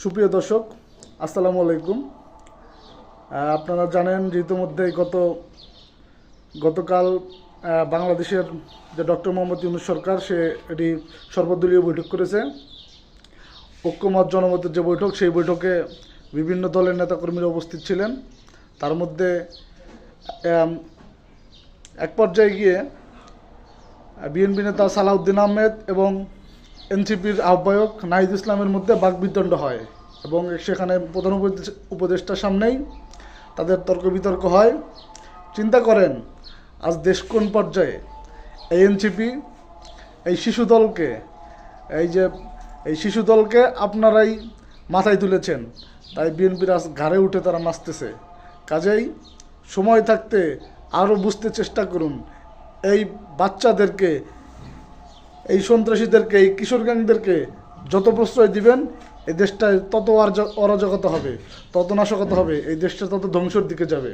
সুপ্রিয় দর্শক, আসসালামু আলাইকুম। আপনারা জানেন যে ইতিমধ্যে গতকাল বাংলাদেশের যে ডক্টর মোহাম্মদ ইউনূস সরকার সে এটি সর্বদলীয় বৈঠক করেছে। ঐক্যমত জনমতের যে বৈঠক, সেই বৈঠকে বিভিন্ন দলের নেতাকর্মীরা উপস্থিত ছিলেন। তার মধ্যে এক পর্যায়ে গিয়ে বিএনপি নেতা সালাউদ্দিন আহমেদ এবং এনসিপির আহ্বায়ক নাহিদ ইসলামের মধ্যে বাকবিতণ্ড হয় এবং সেখানে প্রধান উপদেষ্টার সামনেই তাদের তর্ক বিতর্ক হয়। চিন্তা করেন আজ দেশ কোন পর্যায়ে। এই এনসিপি এই শিশু দলকে আপনারাই মাথায় তুলেছেন, তাই বিএনপির আজ ঘাড়ে উঠে তারা নাচতেছে। কাজেই সময় থাকতে আরও বুঝতে চেষ্টা করুন। এই বাচ্চাদেরকে, এই সন্ত্রাসীদেরকে, এই কিশোর গ্যাংদেরকে যত প্রশ্রয় দিবেন, এই দেশটায় তত অরাজকতা হবে, তত নাশকতা হবে, এই দেশটা তত ধ্বংসের দিকে যাবে।